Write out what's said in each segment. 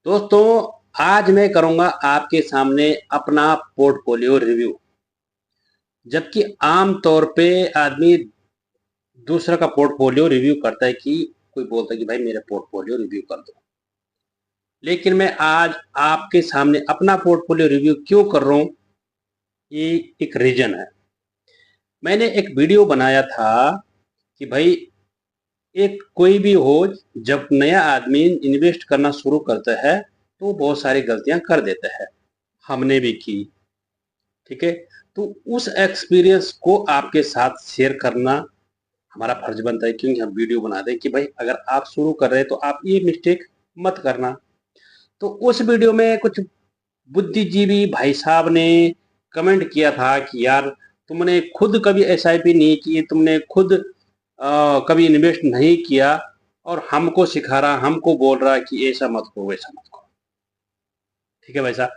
दोस्तों, आज मैं करूंगा आपके सामने अपना पोर्टफोलियो रिव्यू। जबकि आम तौर पे आदमी दूसरा का पोर्टफोलियो रिव्यू करता है कि कोई बोलता है कि भाई मेरा पोर्टफोलियो रिव्यू कर दो। लेकिन मैं आज आपके सामने अपना पोर्टफोलियो रिव्यू क्यों कर रहा हूं, ये एक रीजन है। मैंने एक वीडियो बनाया था कि भाई एक कोई भी हो, जब नया आदमी इन्वेस्ट करना शुरू करता है तो बहुत सारी गलतियां कर देता है। हमने भी की। ठीक है। तो उस एक्सपीरियंस को आपके साथ शेयर करना हमारा फर्ज बनता है, क्योंकि हम वीडियो बनाते हैं कि भाई अगर आप शुरू कर रहे हैं तो आप ये मिस्टेक मत करना। तो उस वीडियो में कुछ बुद्धिजीवी भाई साहब ने कमेंट किया था कि यार तुमने खुद कभी एसआईपी नहीं की, तुमने खुद कभी इन्वेस्ट नहीं किया और हमको सिखा रहा, हमको बोल रहा कि ऐसा मत करो वैसा मत करो। ठीक है भाई साहब,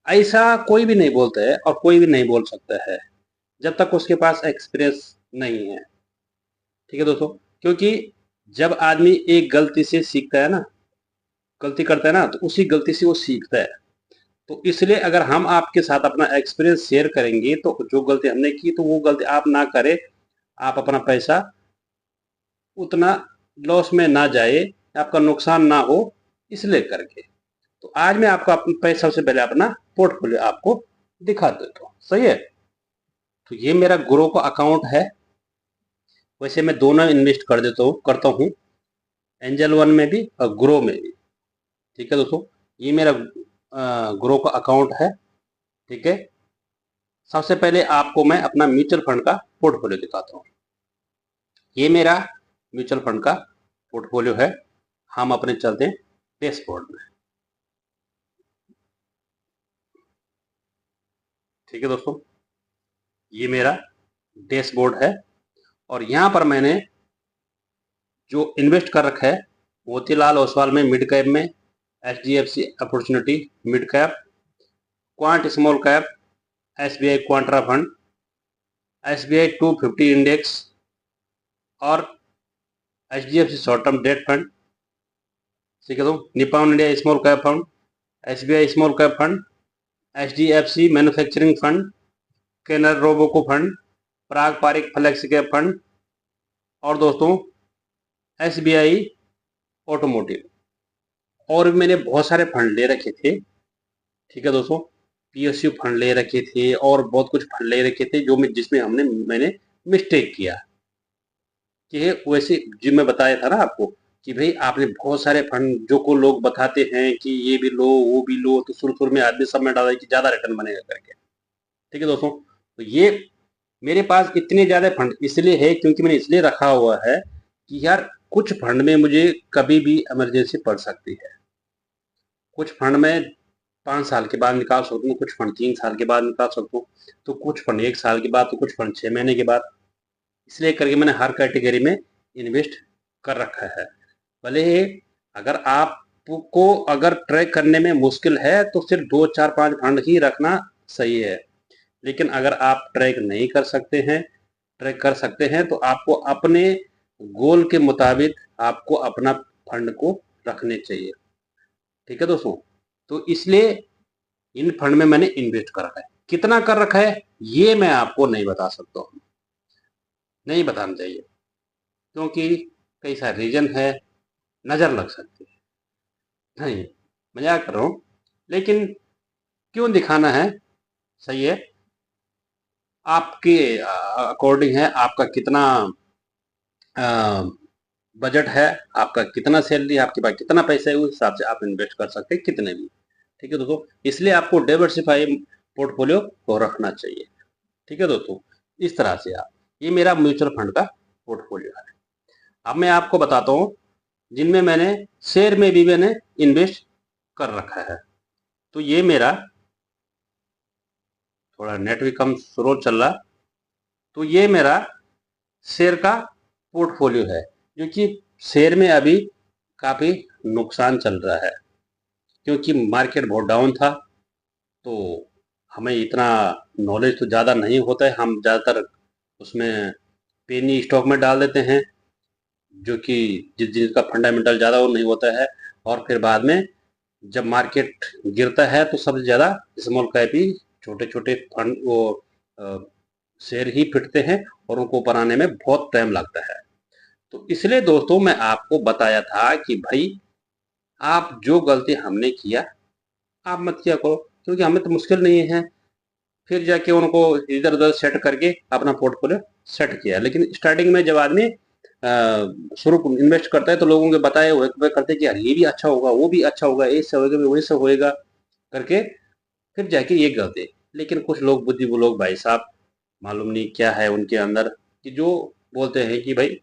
ऐसा कोई भी नहीं बोलता है और कोई भी नहीं बोल सकता है जब तक उसके पास एक्सपीरियंस नहीं है। ठीक है दोस्तों, क्योंकि जब आदमी एक गलती से सीखता है ना, गलती करता है ना, तो उसी गलती से वो सीखता है। तो इसलिए अगर हम आपके साथ अपना एक्सपीरियंस शेयर करेंगे तो जो गलती हमने की तो वो गलती आप ना करें, आप अपना पैसा उतना लॉस में ना जाए, आपका नुकसान ना हो, इसलिए करके। तो आज मैं आपको अपना पैसा, सबसे पहले अपना पोर्टफोलियो आपको दिखा देता हूँ। सही है। तो ये मेरा ग्रो का अकाउंट है। वैसे मैं दोनों इन्वेस्ट कर देता हूँ, करता हूँ, एंजल वन में भी और ग्रो में भी। ठीक है दोस्तों, ये मेरा ग्रो का अकाउंट है। ठीक है। सबसे पहले आपको मैं अपना म्यूचुअल फंड का पोर्टफोलियो दिखाता हूँ। ये मेरा म्यूचुअल फंड का पोर्टफोलियो है। हम अपने चलते हैं डैशबोर्ड में। ठीक है दोस्तों, ये मेरा डैशबोर्ड है और यहाँ पर मैंने जो इन्वेस्ट कर रखा है मोतीलाल ओसवाल में मिड कैप में, HDFC opportunity mid cap, quant small cap, SBI contra fund, SBI 250 index और HDFC short term debt fund. ठीक है, तो Nippon India small cap fund, SBI small cap fund, HDFC manufacturing fund, Canara Robeco fund, Parag Parikh flexi cap fund और दोस्तों SBI automotive. और भी मैंने बहुत सारे फंड ले रखे थे। ठीक है दोस्तों, PSU फंड ले रखे थे और बहुत कुछ फंड ले रखे थे जो जिसमें मैंने मिस्टेक किया। कि वैसे जो मैं बताया था ना आपको कि भाई आपने बहुत सारे फंड जो को लोग बताते हैं कि ये भी लो वो भी लो, तो शुरू शुरू में आदमी सब में डाला कि ज्यादा रिटर्न बनेगा करके। ठीक है दोस्तों, तो ये मेरे पास इतने ज्यादा फंड इसलिए है क्योंकि मैंने इसलिए रखा हुआ है कि यार कुछ फंड में मुझे कभी भी इमरजेंसी पड़ सकती है। कुछ फंड में 5 साल के बाद निकाल सकता हूँ, कुछ फंड 3 साल के बाद निकाल सकता हूँ, तो कुछ फंड 1 साल के बाद, तो कुछ फंड 6 महीने के बाद। इसलिए करके मैंने हर कैटेगरी में इन्वेस्ट कर रखा है। भले ही अगर आपको अगर ट्रैक करने में मुश्किल है तो सिर्फ 2 4 5 फंड ही रखना सही है। लेकिन अगर आप ट्रैक नहीं कर सकते हैं, ट्रैक कर सकते हैं, तो आपको अपने गोल के मुताबिक आपको अपना फंड को रखने चाहिए। ठीक है दोस्तों, तो इसलिए इन फंड में मैंने इन्वेस्ट कर रखा है। कितना कर रखा है ये मैं आपको नहीं बता सकता हूँ, नहीं बताना चाहिए, क्योंकि कई सारे रीजन है, नजर लग सकती है। नहीं, मजाक कर रहा हूँ, लेकिन क्यों दिखाना है। सही है, आपके अकॉर्डिंग है, आपका कितना बजट है, आपका कितना सैलरी, आपके पास कितना पैसा है, उस हिसाब से आप इन्वेस्ट कर सकते हैं कितने भी। ठीक है दोस्तों, इसलिए आपको डाइवर्सिफाई पोर्टफोलियो को रखना चाहिए। ठीक है दोस्तों, इस तरह से आप, ये मेरा म्यूचुअल फंड का पोर्टफोलियो है। अब मैं आपको बताता हूँ जिनमें मैंने शेयर में भी मैंने इन्वेस्ट कर रखा है। तो ये मेरा, थोड़ा नेट भी कम स्लो चल रहा, तो ये मेरा शेयर का पोर्टफोलियो है, जो कि शेयर में अभी काफ़ी नुकसान चल रहा है क्योंकि मार्केट बहुत डाउन था। तो हमें इतना नॉलेज तो ज़्यादा नहीं होता है, हम ज़्यादातर उसमें पेनी स्टॉक में डाल देते हैं, जो कि जिसका फंडामेंटल ज़्यादा वो नहीं होता है, और फिर बाद में जब मार्केट गिरता है तो सबसे ज़्यादा स्मॉल कैप ही, छोटे छोटे फंड वो शेयर ही फिटते हैं और उनको ऊपर आने में बहुत टाइम लगता है। तो इसलिए दोस्तों मैं आपको बताया था कि भाई आप जो गलती हमने किया आप मत किया करो, क्योंकि हमें तो मुश्किल नहीं है। फिर जाके उनको इधर उधर सेट करके अपना पोर्टफोलियो सेट किया। लेकिन स्टार्टिंग में जब आदमी शुरू इन्वेस्ट करता है तो लोगों के बताए हुए करते कि यार ये भी अच्छा होगा, वो भी अच्छा होगा, ऐसे होगा, वैसे होएगा करके फिर जाके ये गलती। लेकिन कुछ लोग बुद्धि, वो लोग भाई साहब मालूम नहीं क्या है उनके अंदर, कि जो बोलते हैं कि भाई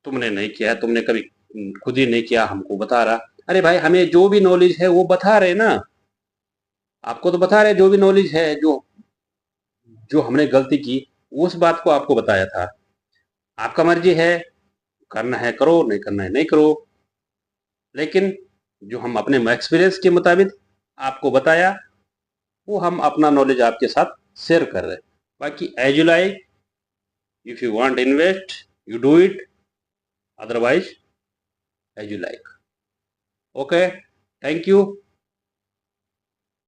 तुमने नहीं किया, तुमने कभी खुद ही नहीं किया, हमको बता रहा। अरे भाई हमें जो भी नॉलेज है वो बता रहे ना, आपको तो बता रहे जो भी नॉलेज है, जो जो हमने गलती की उस बात को आपको बताया था। आपका मर्जी है, करना है करो, नहीं करना है नहीं करो। लेकिन जो हम अपने एक्सपीरियंस के मुताबिक आपको बताया, वो हम अपना नॉलेज आपके साथ शेयर कर रहे हैं। बाकी as you like, if you want invest you do it, otherwise as you like. Okay, thank you.